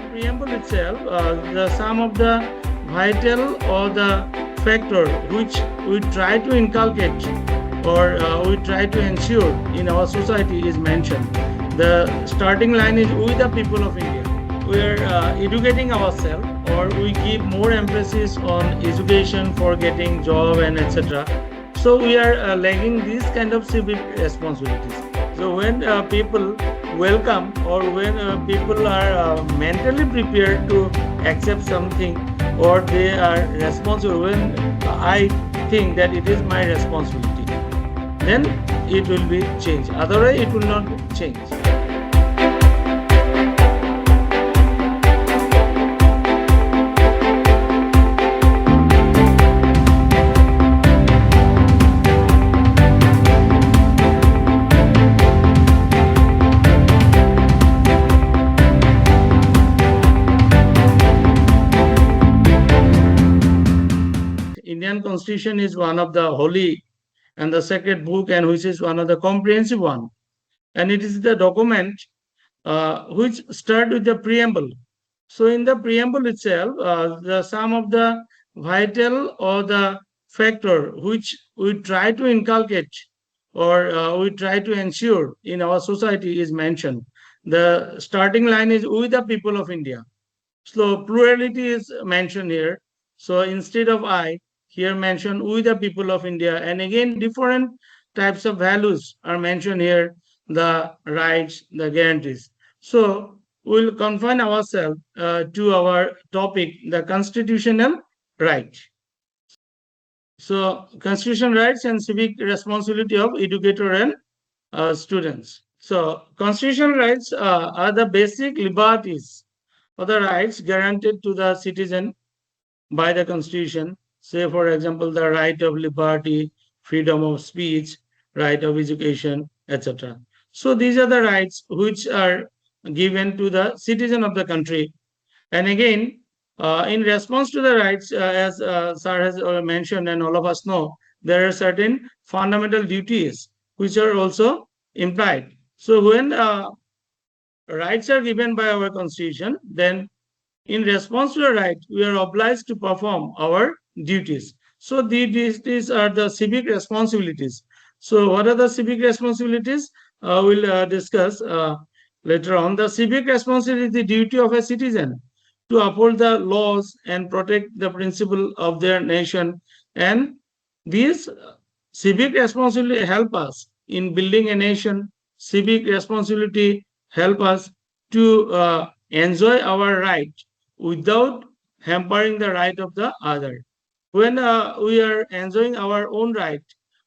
preamble itself, some of the vital or the factor which we try to inculcate or we try to ensure in our society is mentioned. The starting line is we the people of India. We are educating ourselves, or we give more emphasis on education for getting job and etc. So we are lagging these kind of civic responsibilities. So when people welcome, or when people are mentally prepared to accept something, or they are responsible, when I think that it is my responsibility, then it will be changed. Otherwise, it will not change. Indian Constitution is one of the holy and the sacred book, and which is one of the comprehensive one. And it is the document which start with the preamble. So in the preamble itself, some of the vital or the factor which we try to inculcate or we try to ensure in our society is mentioned. The starting line is we the people of India. So plurality is mentioned here. So instead of I, here mentioned we the people of India. And again, different types of values are mentioned here, the rights, the guarantees. So we'll confine ourselves to our topic, the constitutional right. So constitutional rights and civic responsibility of educator and students. So constitutional rights are the basic liberties or the rights guaranteed to the citizen by the Constitution. Say, for example, the right of liberty, freedom of speech, right of education, etc. So these are the rights which are given to the citizen of the country. And again, in response to the rights, as Sir has mentioned and all of us know, there are certain fundamental duties which are also implied. So when rights are given by our Constitution, then in response to the right, we are obliged to perform our duties. So these are the civic responsibilities. So what are the civic responsibilities? We'll discuss later on. The civic responsibility is the duty of a citizen to uphold the laws and protect the principle of their nation. And these civic responsibility help us in building a nation. Civic responsibility help us to enjoy our right without hampering the right of the other. When we are enjoying our own right,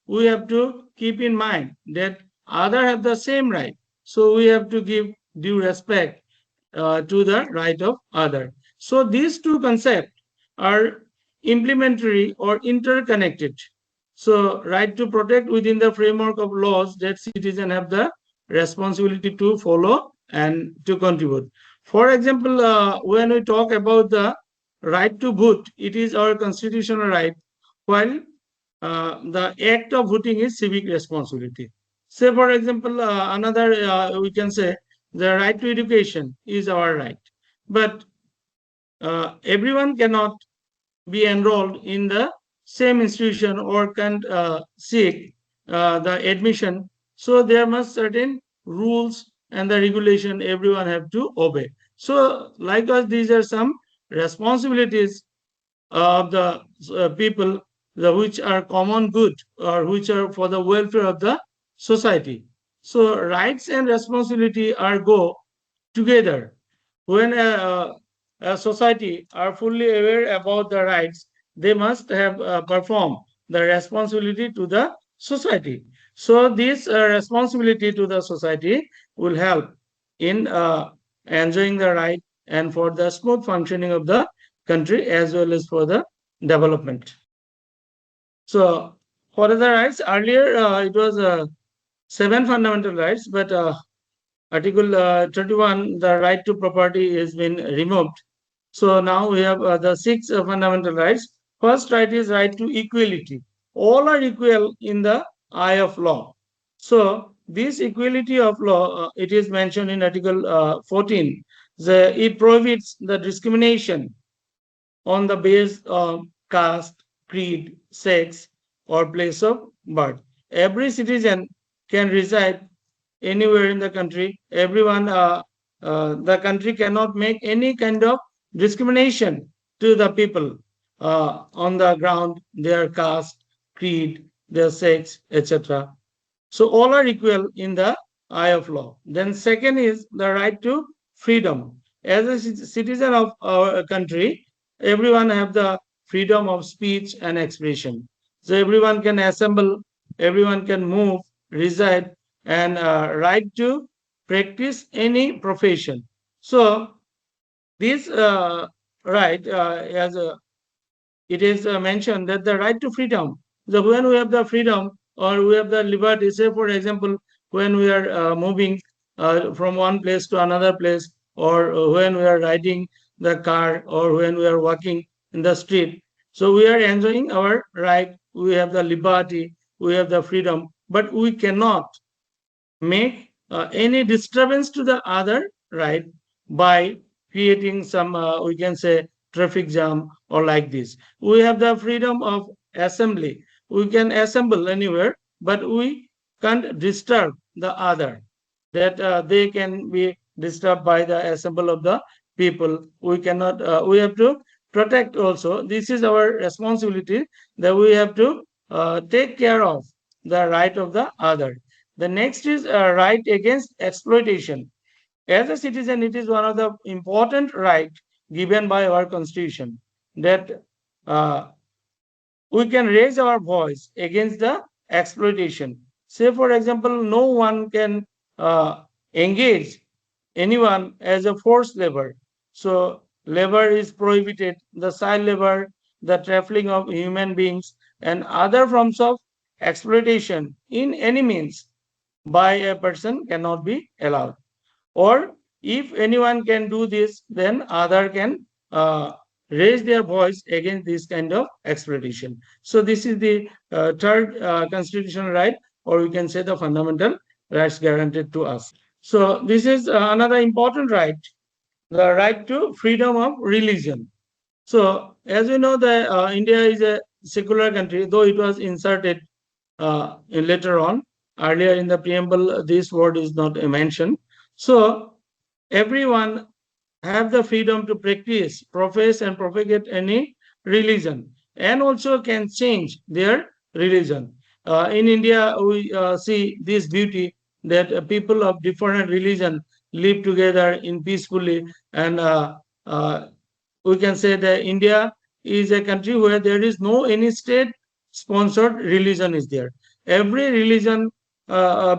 we have to keep in mind that other have the same right. So we have to give due respect to the right of other. So these two concepts are implementary or interconnected. So right to protect within the framework of laws that citizens have the responsibility to follow and to contribute. For example, when we talk about the right to vote, it is our constitutional right, while the act of voting is civic responsibility. Say, for example, another we can say the right to education is our right, but everyone cannot be enrolled in the same institution or can seek the admission. So there must certain rules and the regulation everyone have to obey. So likewise, these are some responsibilities of the people, which are common good or which are for the welfare of the society. So rights and responsibility are go together. When a society are fully aware about the rights, they must have performed the responsibility to the society. So this responsibility to the society will help in enjoying the right and for the smooth functioning of the country as well as for the development. So what are the rights? Earlier it was 7 fundamental rights, but Article 31, the right to property has been removed. So now we have the 6 fundamental rights. First right is right to equality. All are equal in the eye of law. So this equality of law, it is mentioned in Article 14, It prohibits the discrimination on the basis of caste, creed, sex, or place of birth. Every citizen can reside anywhere in the country. The country cannot make any kind of discrimination to the people on the ground, their caste, creed, their sex, etc. So all are equal in the eye of law. Then second is the right to freedom. As a citizen of our country, everyone have the freedom of speech and expression. So everyone can assemble, everyone can move, reside, and right to practice any profession. So this right, as it is mentioned that the right to freedom. So when we have the freedom or we have the liberty, say for example, when we are moving from one place to another place, or when we are riding the car, or when we are walking in the street, so we are enjoying our right. We have the liberty, we have the freedom, but we cannot make any disturbance to the other right by creating some we can say traffic jam or like this. We have the freedom of assembly, we can assemble anywhere, but we can't disturb the other, that they can be disturbed by the assemble of the people. We cannot we have to protect also. This is our responsibility, that we have to take care of the right of the other. The next is a right against exploitation. As a citizen, it is one of the important right given by our constitution, that uh, we can raise our voice against the exploitation. Say, for example, no one can engage anyone as a forced labor. So, labor is prohibited, the child labor, the trafficking of human beings, and other forms of exploitation in any means by a person cannot be allowed. Or if anyone can do this, then other can raise their voice against this kind of exploitation. So this is the third constitutional right, or we can say the fundamental rights guaranteed to us. So this is another important right, the right to freedom of religion. So as we know, that India is a secular country, though it was inserted later on. Earlier in the preamble, this word is not mentioned. So everyone have the freedom to practice, profess, and propagate any religion, and also can change their religion. In India, we see this beauty, that people of different religion live together in peacefully, and uh, we can say that India is a country where there is no any state sponsored religion is there. Every religion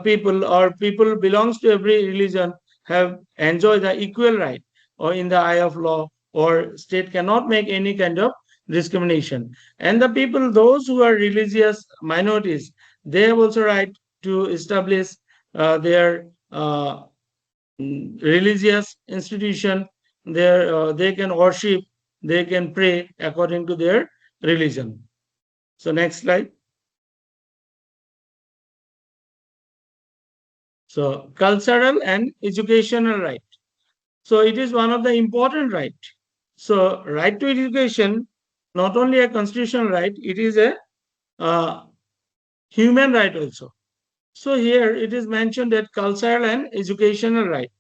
people, or people belongs to every religion, have enjoy the equal right, or in the eye of law, or state cannot make any kind of discrimination. And the people, those who are religious minorities, they have also right to establish their religious institution. There they can worship, they can pray according to their religion. So next slide. So cultural and educational right. So it is one of the important right. So right to education, not only a constitutional right, it is a uh, human right also. So here it is mentioned that cultural and educational right.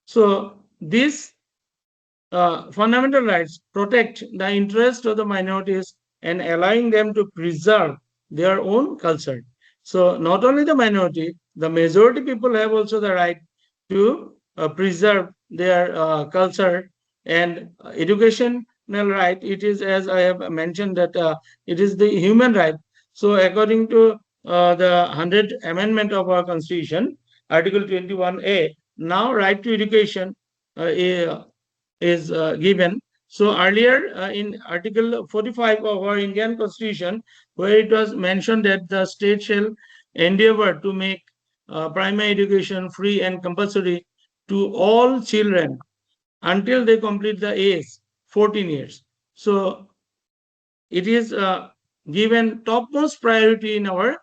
So this fundamental rights protect the interest of the minorities and allowing them to preserve their own culture. So not only the minority, the majority people have also the right to preserve their culture. And educational right, it is, as I have mentioned, that it is the human right. So according to the 100th amendment of our constitution, article 21A, now right to education is given. So earlier in Article 45 of our Indian Constitution, where it was mentioned that the state shall endeavor to make primary education free and compulsory to all children until they complete the age 14 years. So it is given topmost priority in our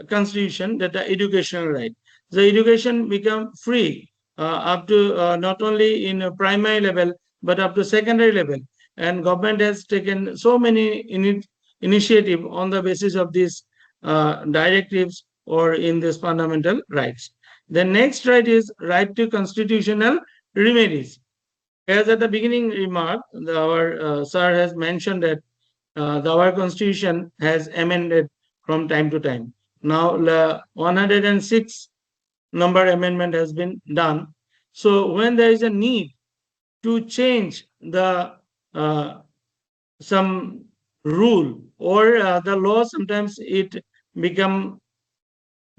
constitution, that the educational right. The education become free up to not only in a primary level but up to secondary level. And government has taken so many initiative on the basis of these directives or in these fundamental rights. The next right is right to constitutional remedies. As at the beginning remark, our sir has mentioned that our constitution has amended from time to time. Now, the 106 number amendment has been done. So, when there is a need to change the some rule or the law, sometimes it become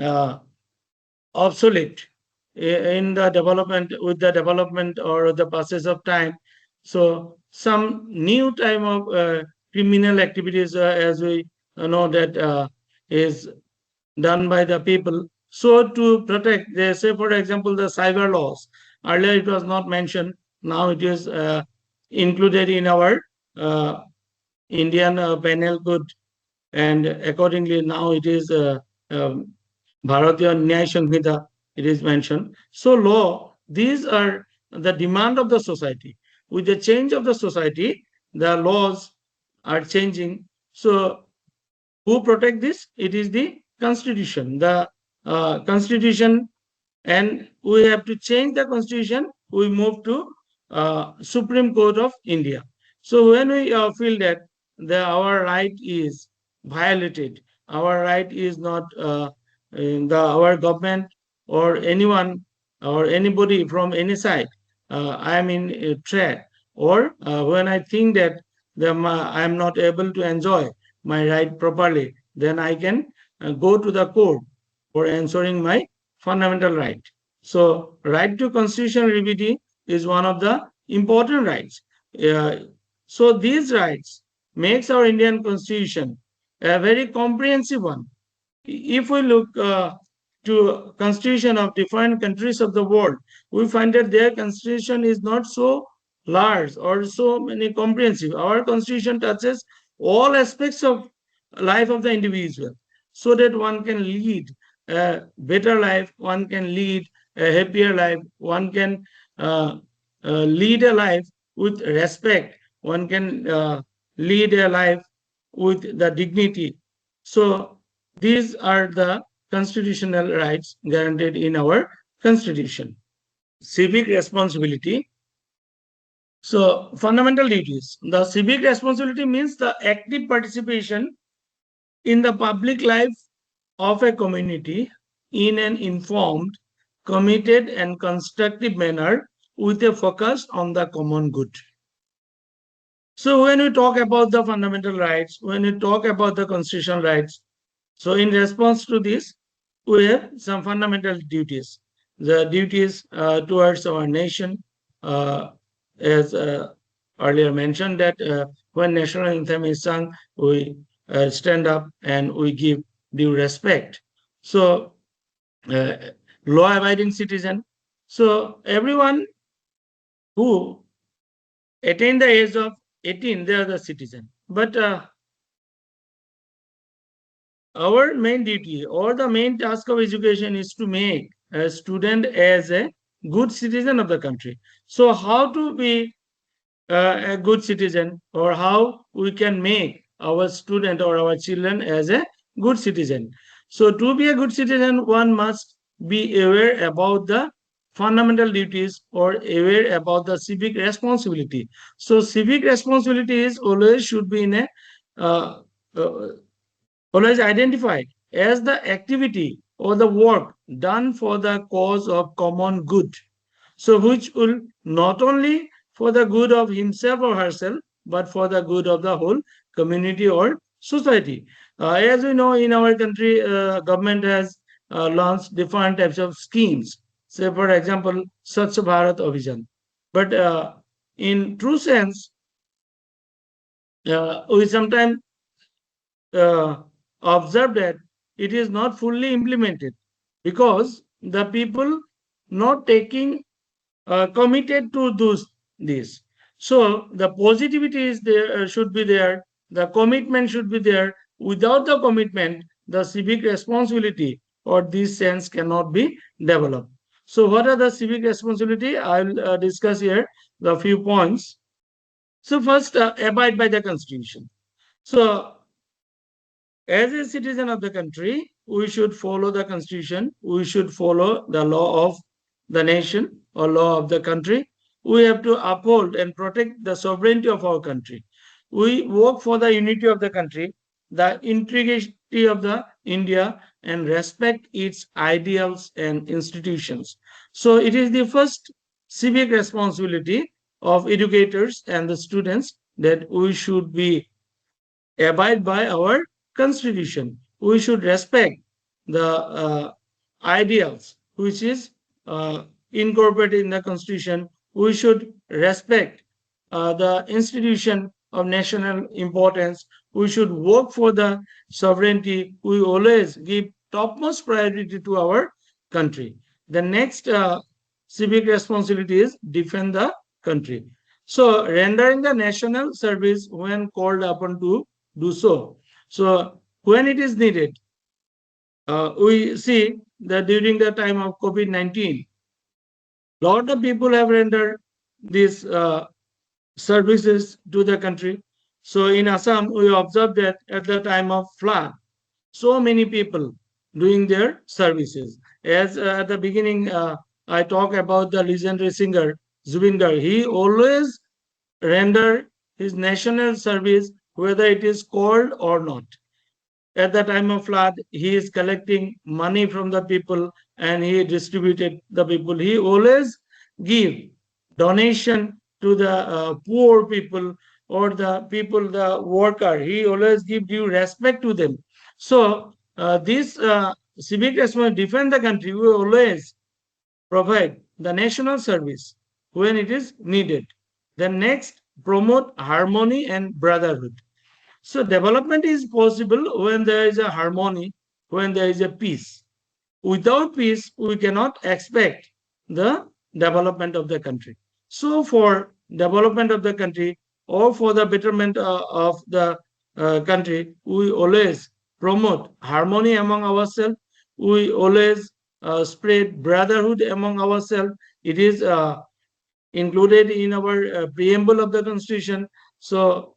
uh, obsolete in the development with the development or the passage of time. So some new type of criminal activities, as we know that is done by the people. So to protect, they say, for example, the cyber laws. Earlier it was not mentioned. Now it is included in our uh, Indian penal code, and accordingly now it is Bharatiya Nyaya Samhita, it is mentioned. So law, these are the demand of the society. With the change of the society, the laws are changing. So who protect this? It is the constitution. The constitution, and we have to change the constitution. We move to Supreme Court of India. So when we feel that our right is violated, our right is not in our government or anyone or anybody from any side, I am in a threat, or when I think that I am not able to enjoy my right properly, then I can go to the court for ensuring my fundamental right. So, right to constitutional remedy is one of the important rights. Uh, so, these rights makes our Indian constitution a very comprehensive one. If we look to constitution of different countries of the world, we find that their constitution is not so large or so many comprehensive. Our constitution touches all aspects of life of the individual, so that one can lead a better life, one can lead a happier life, one can uh, lead a life with respect, one can lead a life with the dignity. So these are the constitutional rights guaranteed in our constitution. Civic responsibility. So fundamental duties. The civic responsibility means the active participation in the public life of a community in an informed, committed, and constructive manner with a focus on the common good. So when we talk about the fundamental rights, when we talk about the constitutional rights, so in response to this, we have some fundamental duties. The duties towards our nation, as earlier mentioned, that when national anthem is sung, we stand up and we give due respect. So, uh, law-abiding citizen. So everyone who attain the age of 18, they are the citizen. But our main duty or the main task of education is to make a student as a good citizen of the country. So how to be a good citizen, or how we can make our student or our children as a good citizen? So to be a good citizen, one must be aware about the fundamental duties or aware about the civic responsibility. So civic responsibility is always should be in a uh, uh, always identified as the activity or the work done for the cause of common good. So, which will not only for the good of himself or herself, but for the good of the whole community or society. As we know, in our country, government has launched different types of schemes. Say, for example, Swachh Bharat Abhijan. But in true sense, we sometimes uh, observe that it is not fully implemented because the people not taking committed to those this. So the positivity is there, should be there, the commitment should be there. Without the commitment, the civic responsibility or this sense cannot be developed. So what are the civic responsibility? I will discuss here the few points. So first, abide by the constitution. So as a citizen of the country, we should follow the constitution. We should follow the law of the nation or law of the country. We have to uphold and protect the sovereignty of our country. We work for the unity of the country, the integrity of the India, and respect its ideals and institutions. So it is the first civic responsibility of educators and the students that we should be abide by our constitution. We should respect the ideals which is incorporated in the constitution. We should respect the institution of national importance. We should work for the sovereignty. We always give topmost priority to our country. The next civic responsibility is defend the country. So rendering the national service when called upon to do so. So when it is needed, we see that during the time of COVID-19, lot of people have rendered these services to the country. So in Assam, we observed that at the time of flood, so many people doing their services. As at the beginning, I talk about the legendary singer Zubin Garg. He always render his national service whether it is called or not. At the time of flood, he is collecting money from the people and he distributed the people. He always give donation to the poor people or the people, the worker. He always give due respect to them. So this civic responsibility defend the country. We always provide the national service when it is needed. Then next, promote harmony and brotherhood. So development is possible when there is a harmony, when there is a peace. Without peace, we cannot expect the development of the country. So for development of the country or for the betterment of the country, we always promote harmony among ourselves. We always spread brotherhood among ourselves. It is included in our preamble of the constitution. So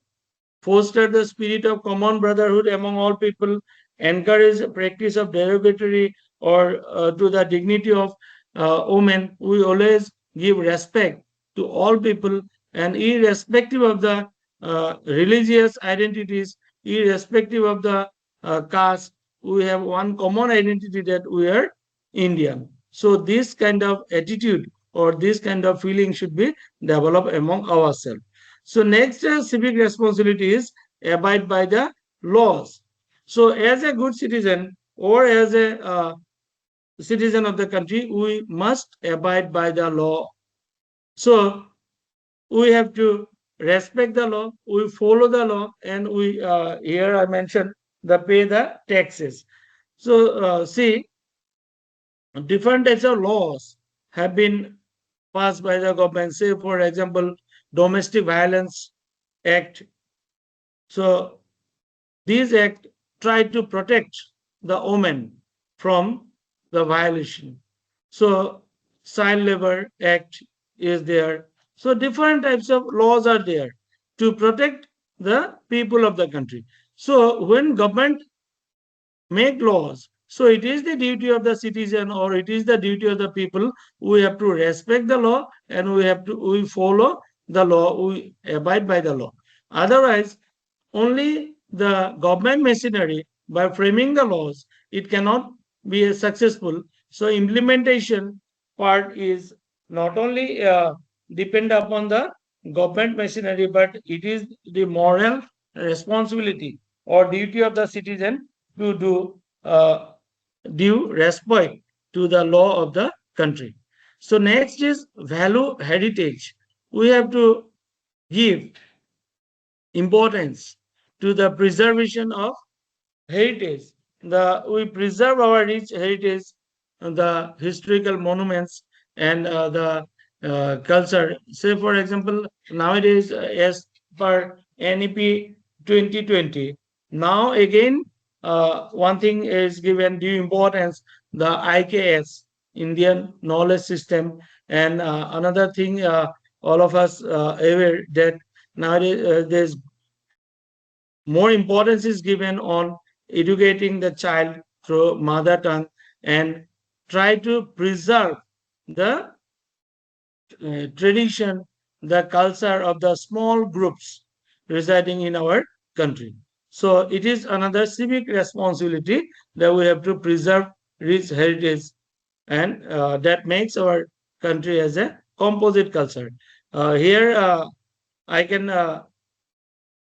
foster the spirit of common brotherhood among all people, encourage the practice of derogatory or to the dignity of women. We always give respect to all people, and irrespective of the religious identities, irrespective of the caste, we have one common identity that we are Indian. So this kind of attitude or this kind of feeling should be developed among ourselves. So next civic responsibility is abide by the laws. So as a good citizen or as a citizen of the country, we must abide by the law. So we have to respect the law, we follow the law, and we here I mentioned the pay the taxes. So see, different types of laws have been passed by the government. Say, for example, Domestic Violence Act. So these act try to protect the women from the violation. So Child Labor Act is there. So different types of laws are there to protect the people of the country. So when government make laws, so it is the duty of the citizen or it is the duty of the people. We have to respect the law and we follow the law, we abide by the law. Otherwise, only the government machinery by framing the laws, it cannot be successful. So implementation part is not only depend upon the government machinery, but it is the moral responsibility or duty of the citizen to do due respect to the law of the country. So next is value heritage. We have to give importance to the preservation of heritage. We preserve our rich heritage, the historical monuments, and the culture. Say, for example, nowadays, as per NEP 2020, now again, one thing is given due importance, the IKS, Indian knowledge system. And another thing, all of us aware that nowadays there's more importance is given on educating the child through mother tongue, and try to preserve the tradition, the culture of the small groups residing in our country. So it is another civic responsibility that we have to preserve rich heritage, and that makes our country as a composite culture. Here I can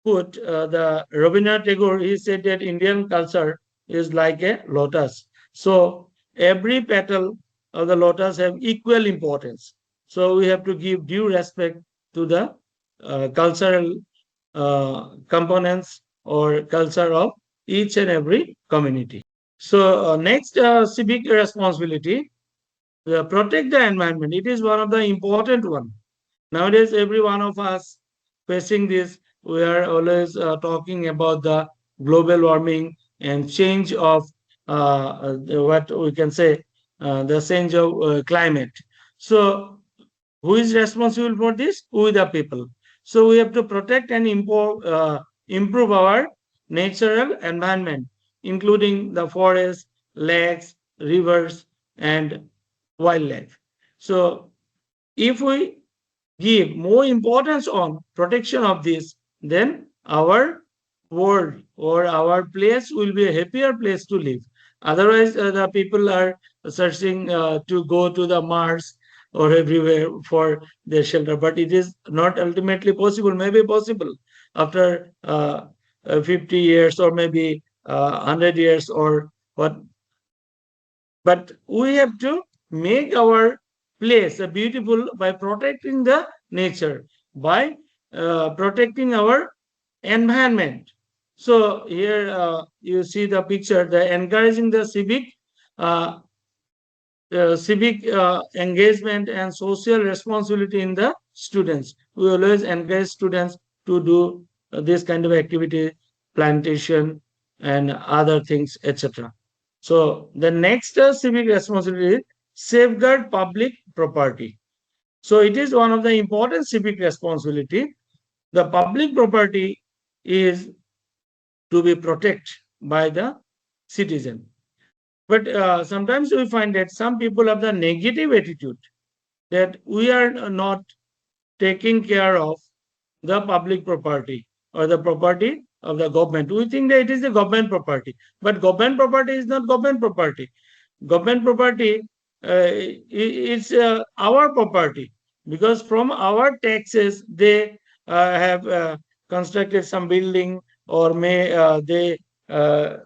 put the Rabindranath Tagore. He said that Indian culture is like a lotus. So every petal of the lotus have equal importance. So we have to give due respect to the cultural components or culture of each and every community. So next civic responsibility, protect the environment. It is one of the important one. Nowadays, every one of us facing this, we are always talking about the global warming and change of what we can say, the change of climate. So who is responsible for this? We the people. So we have to protect and improve our natural environment, including the forests, lakes, rivers, and wildlife. So if we give more importance on protection of this, then our world or our place will be a happier place to live. Otherwise, the people are searching to go to the Mars or everywhere for their shelter, but it is not ultimately possible. Maybe possible after 50 years or maybe 100 years or what, but we have to make our place beautiful by protecting the nature, by protecting our environment. So here you see the picture, the encouraging the uh, civic engagement and social responsibility in the students. We always encourage students to do this kind of activity, plantation and other things, etc. So the next civic responsibility is safeguard public property. So it is one of the important civic responsibility. The public property is to be protected by the citizen. But sometimes we find that some people have the negative attitude that we are not taking care of the public property or the property of the government. We think that it is the government property, but government property is not government property. Government property is our property, because from our taxes they have constructed some building, or may they uh,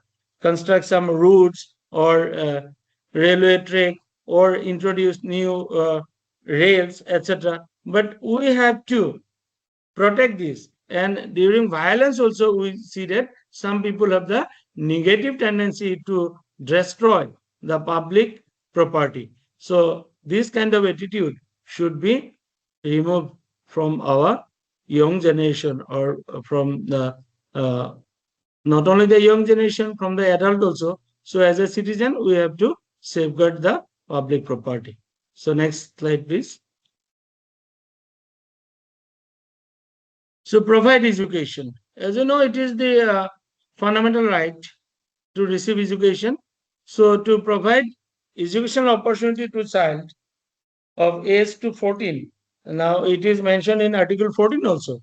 construct some routes or railway track or introduce new rails, etc. But we have to protect this. And during violence also we see that some people have the negative tendency to destroy the public property. So this kind of attitude should be removed from our young generation, or from the uh, not only the young generation, from the adult also. So as a citizen we have to safeguard the public property. So next slide please. So provide education. As you know, it is the fundamental right to receive education. So to provide educational opportunity to child of age to 14. Now it is mentioned in Article 14 also.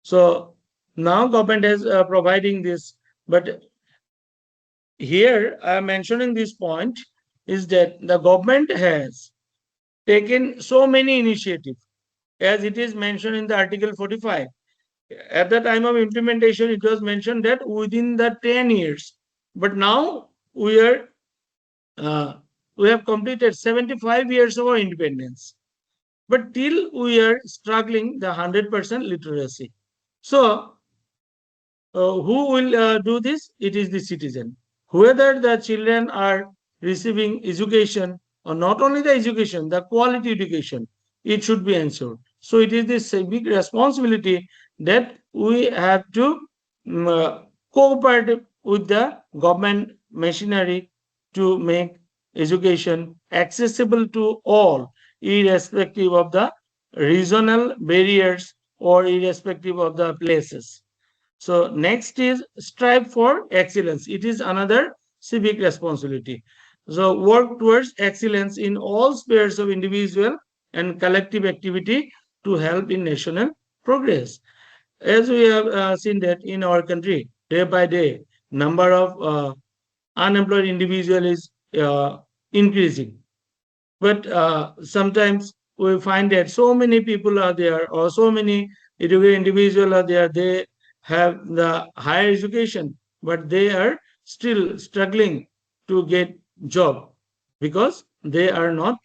So now government is providing this, but here I am mentioning this point is that the government has taken so many initiatives, as it is mentioned in the Article 45. At the time of implementation, it was mentioned that within the 10 years, but now uh, we have completed 75 years of our independence, but till we are struggling the 100% literacy. So who will do this? It is the citizen. Whether the children are receiving education, or not only the education, the quality education, it should be ensured. So it is the civic responsibility that we have to cooperate with the government machinery to make education accessible to all, irrespective of the regional barriers or irrespective of the places. So next is strive for excellence. It is another civic responsibility. So work towards excellence in all spheres of individual and collective activity to help in national progress. As we have seen that in our country, day by day, number of unemployed individual is increasing. But sometimes we find that so many people are there, or so many educated individuals are there. They have the higher education, but they are still struggling to get job because they are not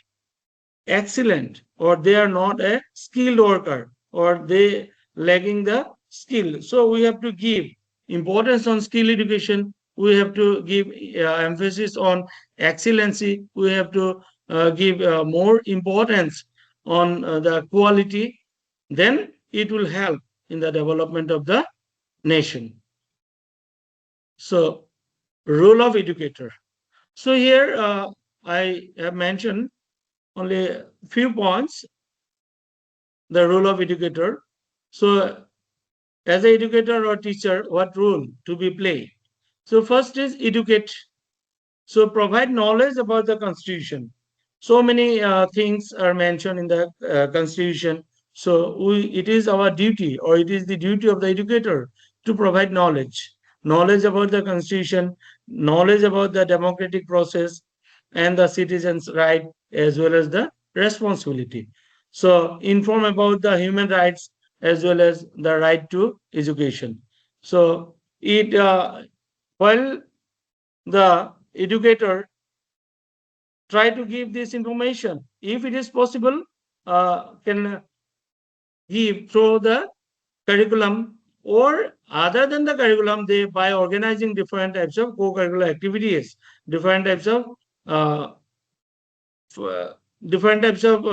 excellent, or they are not a skilled worker, or they lacking the skill. So we have to give importance on skill education. We have to give emphasis on excellency. We have to give more importance on the quality. Then it will help in the development of the nation. So role of educator. So here I have mentioned only a few points, the role of educator. So, as an educator or teacher, what role to be played? So, first is educate. So, provide knowledge about the Constitution. So many things are mentioned in the Constitution. So, it is our duty, or it is the duty of the educator to provide knowledge about the Constitution, knowledge about the democratic process, and the citizens' right as well as the responsibility. So, inform about the human rights as well as the right to education. So, it while the educator try to give this information, if it is possible, can give through the curriculum, or other than the curriculum, they by organizing different types of co-curricular activities, different types of uh, f- different types of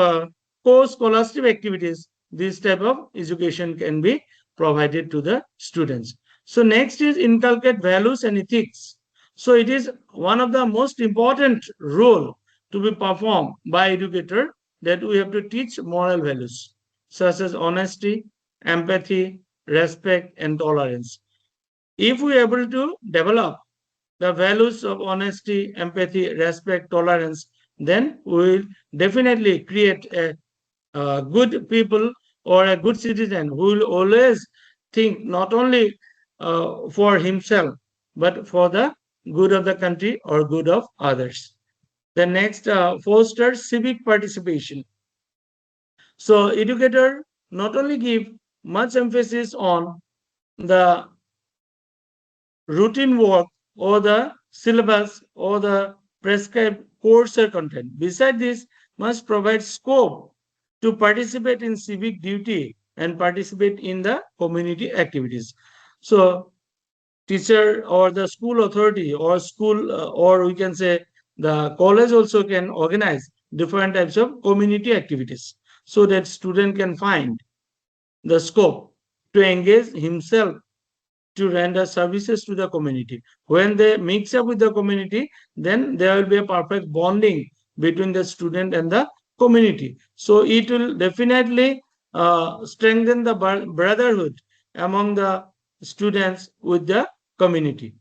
co-scholastic activities. This type of education can be provided to the students. So next is inculcate values and ethics. So it is one of the most important role to be performed by educator, that we have to teach moral values such as honesty, empathy, respect, and tolerance. If we are able to develop the values of honesty, empathy, respect, tolerance, then we will definitely create a good people or a good citizen who will always think not only for himself, but for the good of the country or good of others. The next, foster civic participation. So educator not only give much emphasis on the routine work or the syllabus or the prescribed course or content. Beside this, must provide scope to participate in civic duty and participate in the community activities. So, teacher or the school authority or school or we can say the college also can organize different types of community activities, so that student can find the scope to engage himself to render services to the community. When they mix up with the community, then there will be a perfect bonding between the student and the community. So it will definitely strengthen the brotherhood among the students with the community.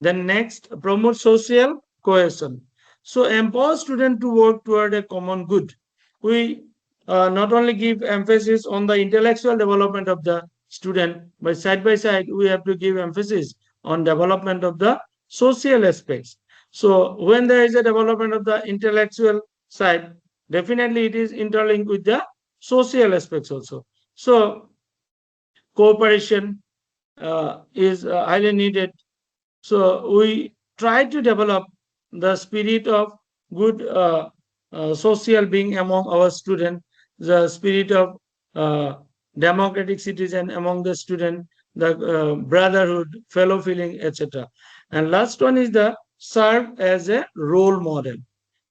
Then next, promote social cohesion. So empower students to work toward a common good. We not only give emphasis on the intellectual development of the student, but side by side, we have to give emphasis on development of the social aspects. So when there is a development of the intellectual side, definitely it is interlinked with the social aspects also. So cooperation is highly needed. So we try to develop the spirit of good social being among our students, the spirit of uh, democratic citizen among the student, the brotherhood, fellow feeling, etc. And last one is the serve as a role model.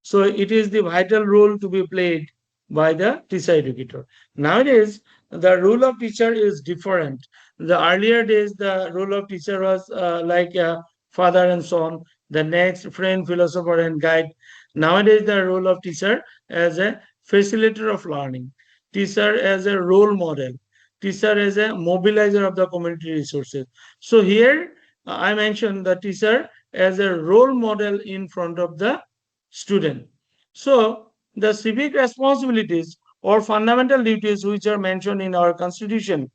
So it is the vital role to be played by the teacher educator. Nowadays, the role of teacher is different. The earlier days, the role of teacher was like a father and son, the next friend, philosopher, and guide. Nowadays, the role of teacher as a facilitator of learning, teacher as a role model, teacher as a mobilizer of the community resources. So here I mentioned the teacher as a role model in front of the student. So the civic responsibilities or fundamental duties which are mentioned in our constitution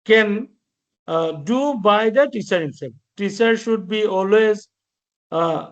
can do by the teacher himself. Teacher should be always uh,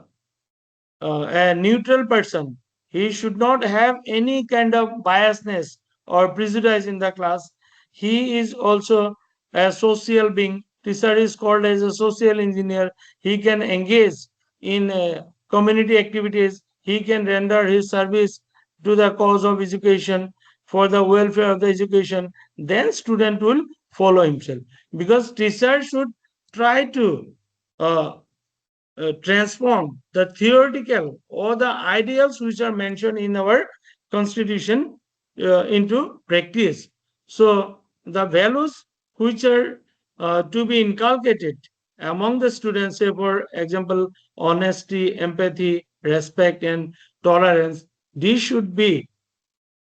a neutral person. He should not have any kind of biasness or prejudice in the class. He is also a social being. Teacher is called as a social engineer. He can engage in community activities. He can render his service to the cause of education for the welfare of the education. Then student will follow himself, because teacher should try to uh, transform the theoretical or the ideals which are mentioned in our constitution into practice. So the values which are to be inculcated among the students, say for example, honesty, empathy, respect, and tolerance, these should be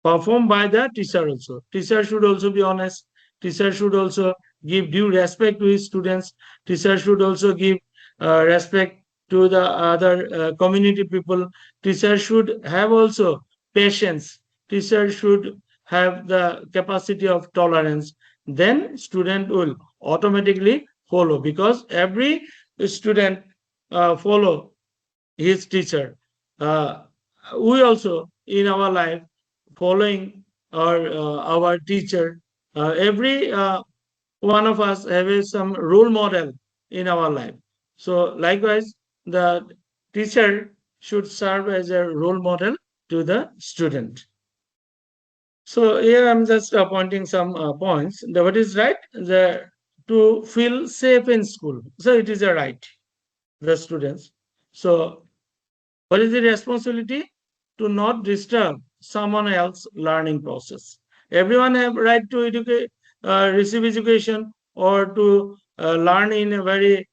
performed by the teacher also. Teacher should also be honest. Teacher should also give due respect to his students. Teacher should also give respect to the other community people. Teacher should have also patience. Teacher should have the capacity of tolerance. Then student will automatically follow, because every student follow his teacher. Uh, we also in our life following our teacher. Every one of us have some role model in our life. So likewise, the teacher should serve as a role model to the student. So here I'm just pointing some points. What is right? The to feel safe in school. So it is a right, the students. So what is the responsibility? To not disturb someone else's learning process. Everyone have right to educate, receive education, or to learn in a very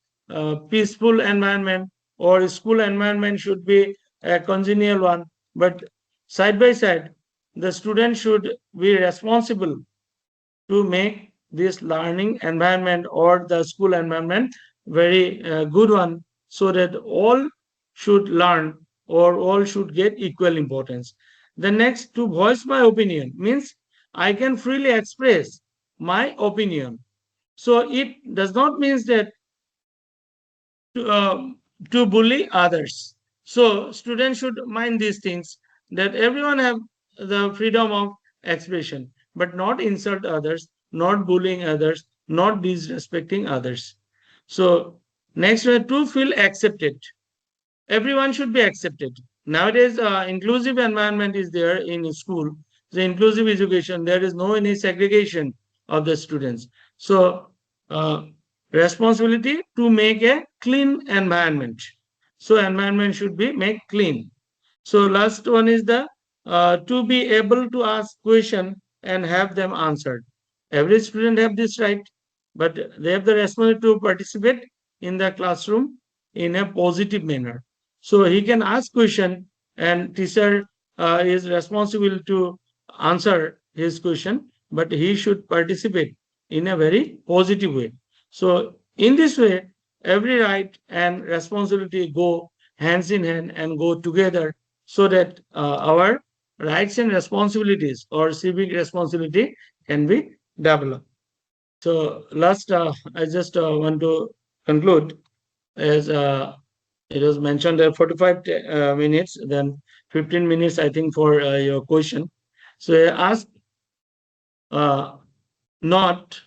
peaceful environment, or school environment should be a congenial one. But side by side, the student should be responsible to make this learning environment or the school environment very good one, so that all should learn or all should get equal importance. The next, to voice my opinion, means I can freely express my opinion. So it does not mean that to, to bully others. So students should mind these things, that everyone have the freedom of expression, but not insult others, not bullying others, not disrespecting others. So next, to feel accepted. Everyone should be accepted. Nowadays, inclusive environment is there in school. The inclusive education, there is no any segregation of the students. So uh, responsibility to make a clean environment. So environment should be made clean. So last one is the to be able to ask question and have them answered. Every student have this right, but they have the responsibility to participate in the classroom in a positive manner. So he can ask question, and teacher is responsible to answer his question, but he should participate in a very positive way. So in this way, every right and responsibility go hands in hand and go together, so that our rights and responsibilities or civic responsibility can be developed. So last, I just want to conclude, as it was mentioned that 45 minutes, then 15 minutes, I think, for your question. So I ask uh, not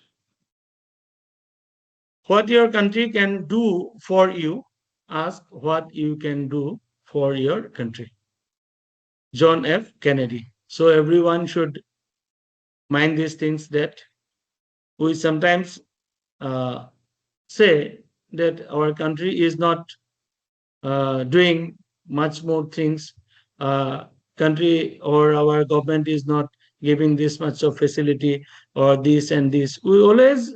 what your country can do for you, ask what you can do for your country. John F. Kennedy. So everyone should mind these things, that we sometimes uh, say that our country is not doing much more things. Country or our government is not giving this much of facility or this and this. We always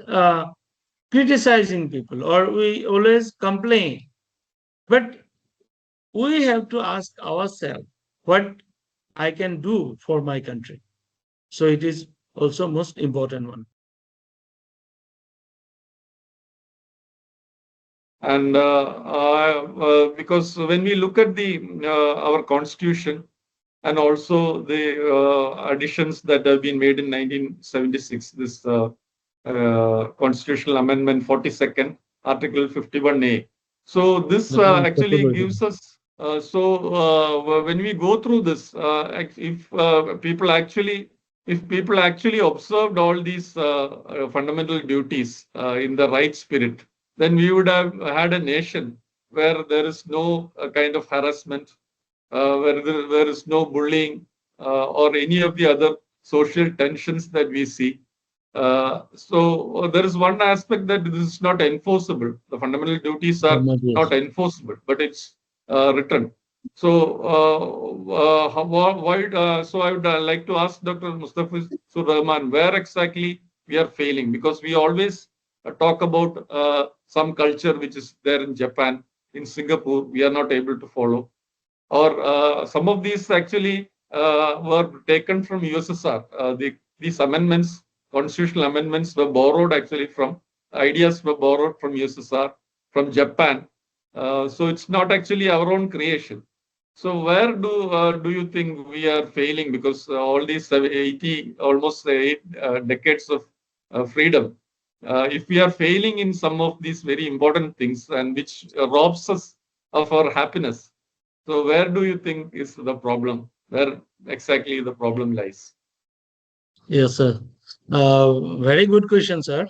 criticizing people, or we always complain. But we have to ask ourselves what I can do for my country. So it is also most important one. And because when we look at the our constitution and also the additions that have been made in 1976, this constitutional amendment 42nd, Article 51A. So this That means actually populism. gives us. When we go through this, if people actually observed all these fundamental duties in the right spirit, then we would have had a nation where there is no kind of harassment, where there is no bullying or any of the other social tensions that we see. There is one aspect that this is not enforceable. The fundamental duties are Format, not yes. enforceable, but it's written. So I would like to ask Dr. Mustafizur Rahman, where exactly we are failing? Because we always talk about some culture which is there in Japan, in Singapore, we are not able to follow, or some of these actually were taken from USSR. These amendments, constitutional amendments, were borrowed actually from ideas were borrowed from USSR, from Japan. So it's not actually our own creation. So where do you think we are failing? Because all these 80, almost 8 decades of freedom, if we are failing in some of these very important things and which robs us of our happiness, so where do you think is the problem? Where exactly the problem lies? Yes, sir. Very good question, sir.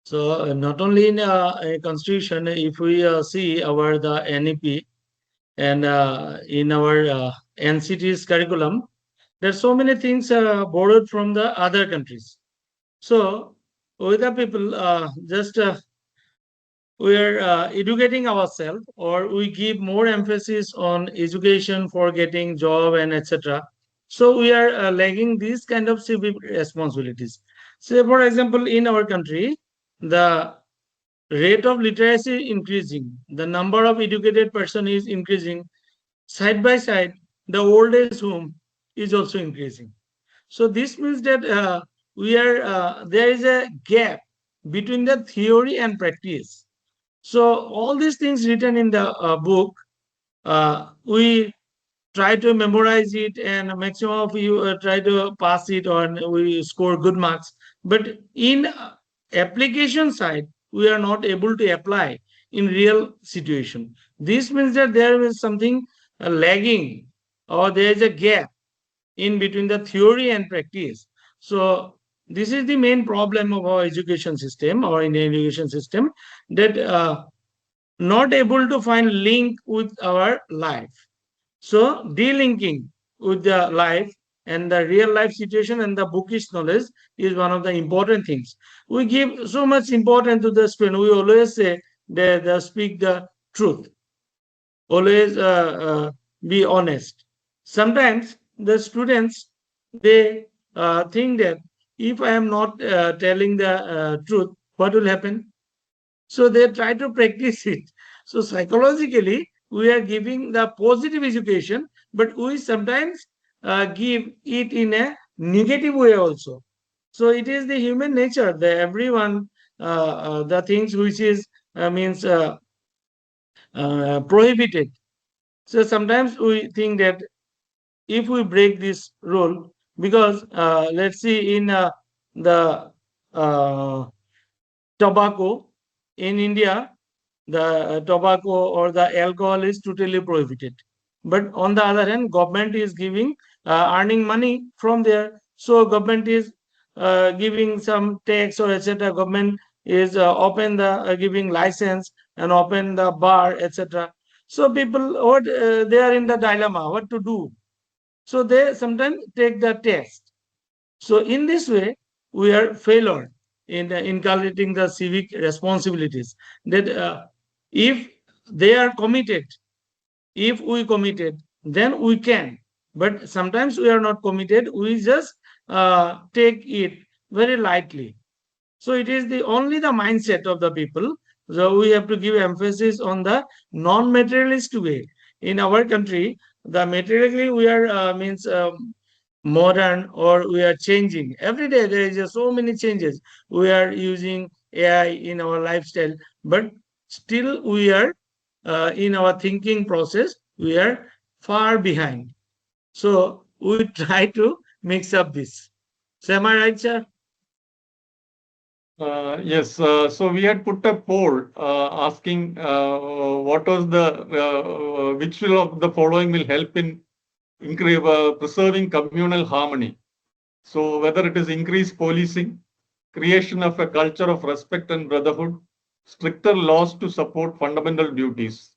So not only in a constitution, if we see our the NEP and in our NCT's curriculum, there's so many things borrowed from the other countries. So with the people, just we are educating ourselves, or we give more emphasis on education for getting job and etc. So we are lagging these kind of civic responsibilities. Say for example, in our country, the rate of literacy increasing, the number of educated person is increasing. Side by side, the old age home is also increasing. So this means that we are there is a gap between the theory and practice. So all these things written in the book, we try to memorize it, and maximum of you try to pass it, or we score good marks. But in application side, we are not able to apply in real situation. This means that there is something lagging, or there is a gap in between the theory and practice. So this is the main problem of our education system, or Indian education system, that not able to find link with our life. So delinking with the life and the real life situation and the bookish knowledge is one of the important things. We give so much importance to the student. We always say that they speak the truth. Always be honest. Sometimes the students, they think that if I am not telling the truth, what will happen? So they try to practice it. So psychologically, we are giving the positive education, but we sometimes give it in a negative way also. So it is the human nature that everyone, the things which is means prohibited. So sometimes we think that if we break this rule, because let's see in the uh, tobacco in India, the tobacco or the alcohol is totally prohibited. But on the other hand, government is giving earning money from there. So government is giving some tax or etc. Government is open the giving license and open the bar etc. So people, what they are in the dilemma, what to do. So they sometimes take the test. So in this way, we are failure in inculcating the civic responsibilities. That if they are committed, if we committed, then we can. But sometimes we are not committed. We just take it very lightly. So it is the only the mindset of the people. So we have to give emphasis on the non-materialist way. in our country, the materially we are means modern, or we are changing every day. There is just so many changes. We are using AI in our lifestyle, but still we are in our thinking process, we are far behind. So we try to mix up this. So am I right, sir? Yes, so we had put a poll asking what was the which will of the following will help in preserving communal harmony. So whether it is increased policing, creation of a culture of respect and brotherhood, stricter laws to support fundamental duties.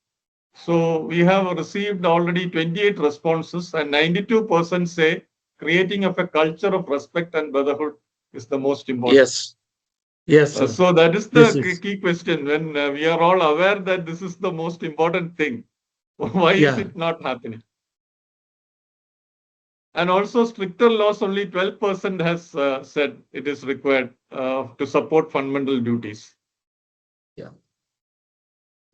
So we have received already 28 responses, and 92% say creating of a culture of respect and brotherhood is the most important. Yes. Yes, sir. So that is This the is, key question. When we are all aware that this is the most important thing, why is yeah. it not happening? And also stricter laws, only 12% has said it is required to support fundamental duties. Yeah.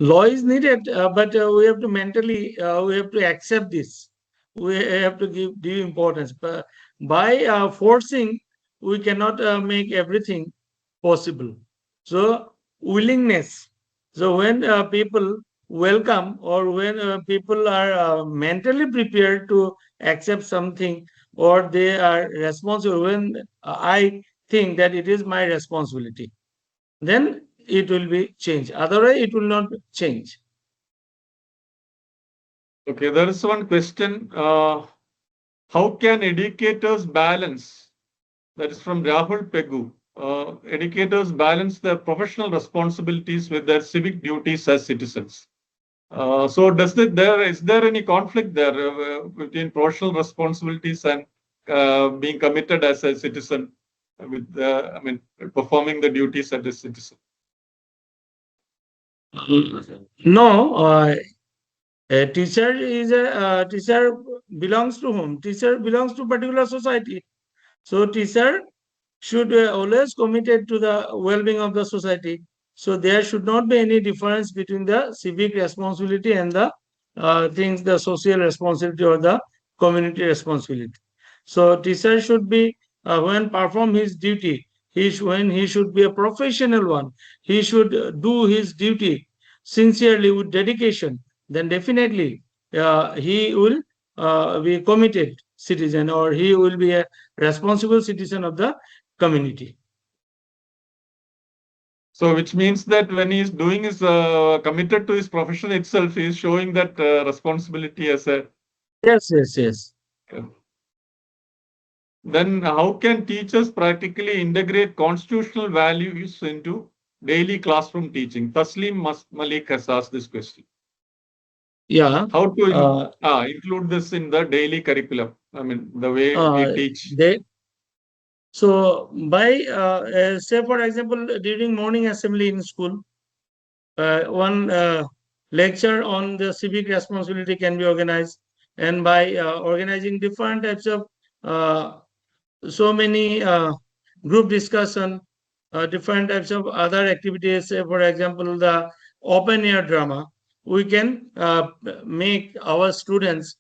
Law is needed, but we have to mentally, we have to accept this. We have to give due importance. But by forcing, we cannot make everything possible. So willingness. So when people welcome, or when people are mentally prepared to accept something, or they are responsible, when I think that it is my responsibility, then it will be changed. Otherwise, it will not change. Okay, there is one question. How can educators balance? That is from Rahul Pegu. Educators balance their professional responsibilities with their civic duties as citizens. So, is there any conflict there between professional responsibilities and being committed as a citizen with, I mean, performing the duties as a citizen? No, a teacher is a teacher belongs to whom? Teacher belongs to particular society. So teacher should always committed to the well-being of the society. So there should not be any difference between the civic responsibility and the things, the social responsibility or the community responsibility. So teacher should be when perform his duty. When he should be a professional one. He should do his duty sincerely with dedication. Then definitely he will be committed citizen, or he will be a responsible citizen of the community. So, which means that when he is doing his committed to his profession itself, he is showing that responsibility as a. Yes, yes, yes. Then, how can teachers practically integrate constitutional values into daily classroom teaching? Taslim Malik has asked this question. Yeah. How to Uh, include this in the daily curriculum? I mean, the way we uh, teach. they so by say for example during morning assembly in school, one lecture on the civic responsibility can be organized, and by organizing different types of uh, so many group discussion, different types of other activities. Say for example, the open air drama. We can make our students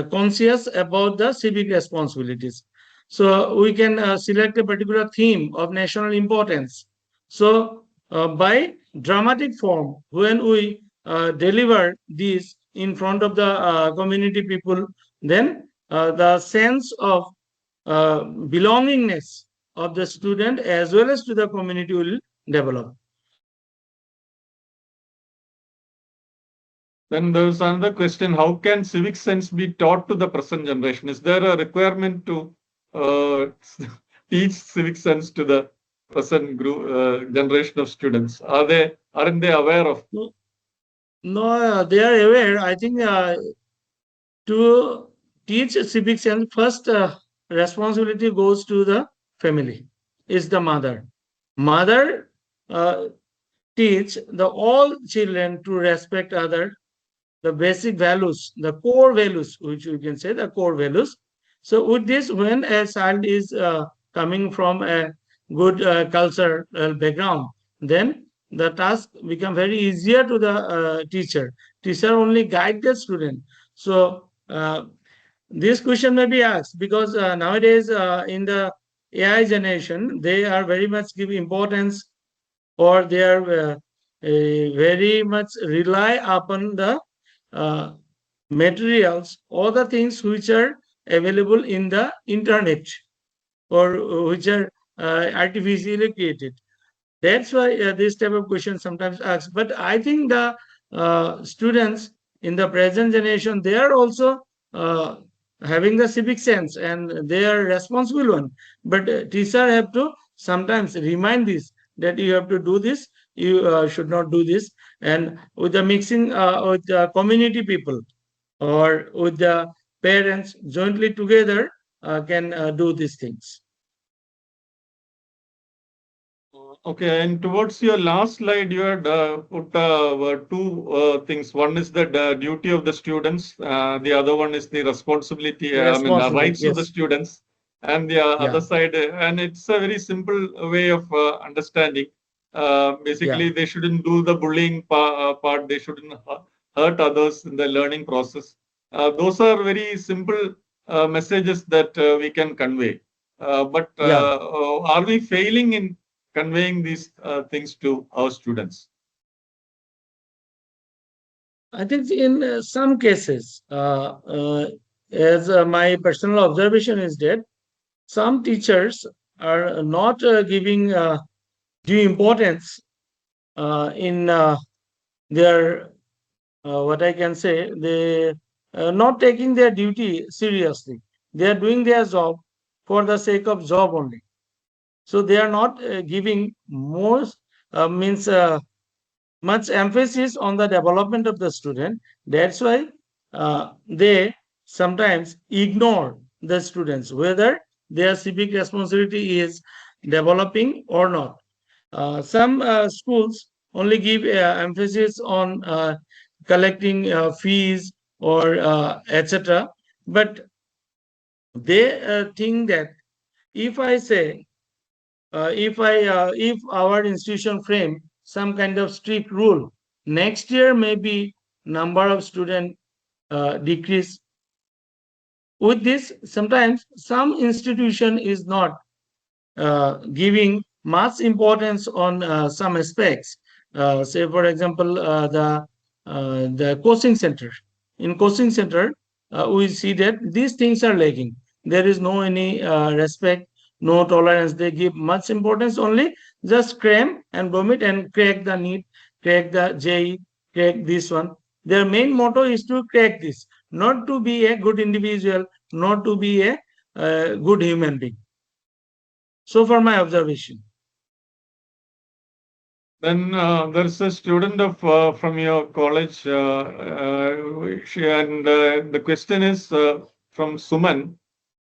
conscious about the civic responsibilities. So we can select a particular theme of national importance. So by dramatic form, when we deliver these in front of the community people, then the sense of belongingness of the student as well as to the community will develop. Then there's another question: how can civic sense be taught to the present generation? Is there a requirement to uh, teach civic sense to the present group generation of students? Aren't they aware of? No, no, they are aware. I think to teach civic sense, first responsibility goes to the family, is the mother. Mother uh, teach the all children to respect other, the basic values, the core values, which we can say the core values. So with this, when a child is coming from a good cultural background, then the task become very easier to the teacher teacher only guide the student. So this question may be asked because nowadays in the AI generation, they are very much give importance, or they are very much rely upon the uh, materials or the things which are available in the internet, or which are artificially created. That's why this type of question sometimes asked. But I think the students in the present generation, they are also uh, having the civic sense, and they are responsible one. But teacher have to sometimes remind this, that you have to do this, you should not do this, and with the mixing with the community people or with the parents jointly together can do these things. Okay, and towards your last slide, you had put two things. One is the duty of the students. The other one is the responsibility, Responsibility, rights of the yes. students. And the other Yeah, side, and it's a very simple way of understanding. yeah. Basically, they shouldn't do the bullying part. They shouldn't hurt others in the learning process. Those are very simple messages that we can convey. Yeah, Are we failing in conveying these things to our students? I think in some cases, as my personal observation is that some teachers are not giving due importance in their, what I can say, they not taking their duty seriously. They are doing their job for the sake of job only. So they are not giving most means much emphasis on the development of the student. That's why they sometimes ignore the students, whether their civic responsibility is developing or not. Some schools only give emphasis on collecting fees or etc. But they think that if I say, if our institution frame some kind of strict rule, next year maybe number of student decrease. With this, sometimes some institution is not giving much importance on some aspects. Say, for example, the coaching center. In coaching center, we see that these things are lacking. There is no any respect, no tolerance. They give much importance only just cram and vomit and crack the NEET, crack the JE, crack this one. Their main motto is to crack this, not to be a good individual, not to be a good human being. So far, my observation. Then there's a student of from your college, and the question is from Suman.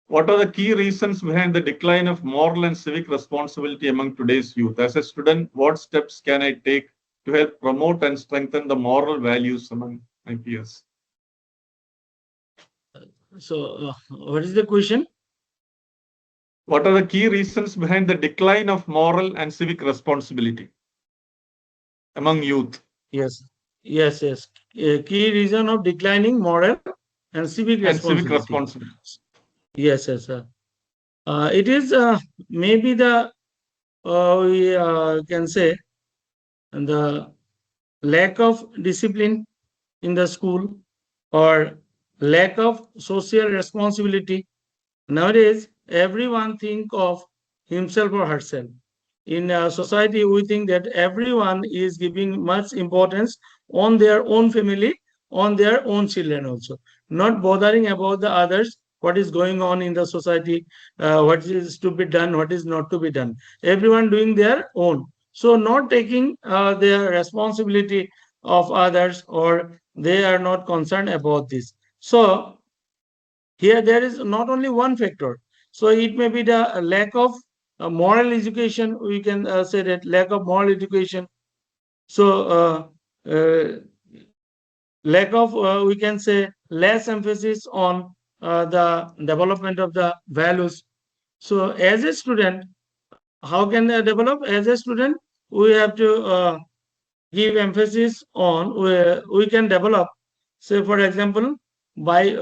What are the key reasons behind the decline of moral and civic responsibility among today's youth? As a student, what steps can I take to help promote and strengthen the moral values among my peers? So, what is the question? What are the key reasons behind the decline of moral and civic responsibility among youth? Yes, yes, yes. A key reason of declining moral and civic And civic responsibility. responsibility. Yes, yes, sir. It is maybe the we can say the lack of discipline in the school, or lack of social responsibility. Nowadays, everyone think of himself or herself. In society, we think that everyone is giving much importance on their own family, on their own children also, not bothering about the others, what is going on in the society, what is to be done, what is not to be done. Everyone doing their own. So not taking their responsibility of others, or they are not concerned about this. So here there is not only one factor. So it may be the lack of moral education. We can say that lack of moral education. So lack of, we can say, less emphasis on the development of the values. So as a student, how can they develop? As a student, we have to give emphasis on, we can develop, say for example, by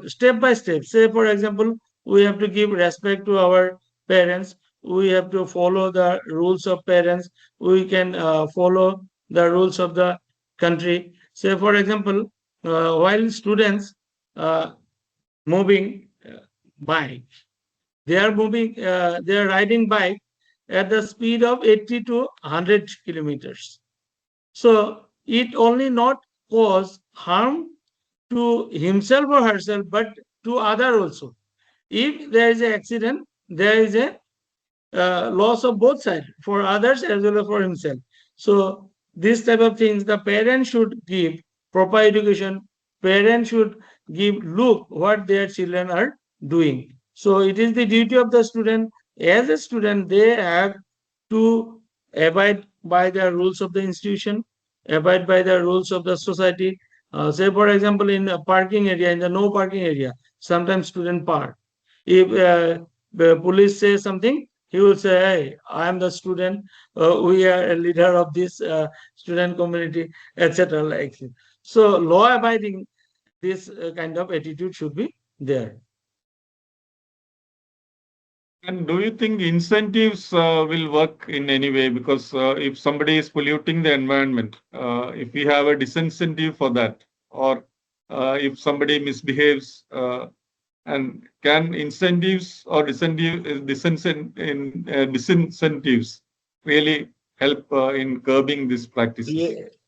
step. Say for example, we have to give respect to our parents, we have to follow the rules of parents, we can follow the rules of the country. Say for example, while students moving bike, they are riding bike at the speed of 80 to 100 kilometers. So it only not cause harm to himself or herself, but to other also. If there is an accident, there is a loss of both sides, for others as well as for himself. So this type of things, the parent should give proper education. Parents should give look what their children are doing. So it is the duty of the student. As a student, they have to abide by the rules of the institution, abide by the rules of the society. Say for example, in a parking area, in the no parking area, sometimes student park. If the police say something, he will say, hey, I am the student, we are a leader of this student community, etc. Like it. So law abiding, this kind of attitude should be there. And do you think incentives will work in any way? Because if somebody is polluting the environment, if we have a disincentive for that, or if somebody misbehaves, and can incentives or disincentives really help in curbing these practices?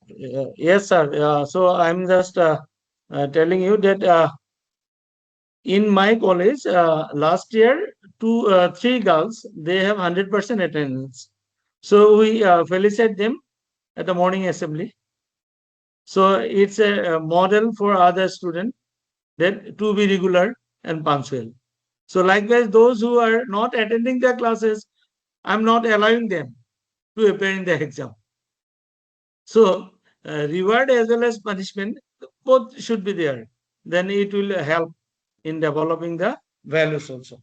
Yes, sir. So I'm just telling you that in my college last year, three girls, they have 100% attendance. So we felicitate them at the morning assembly. So it's a model for other students that to be regular and punctual. So likewise, those who are not attending their classes, I'm not allowing them to appear in the exam. So reward as well as punishment, both should be there. Then it will help in developing the values also.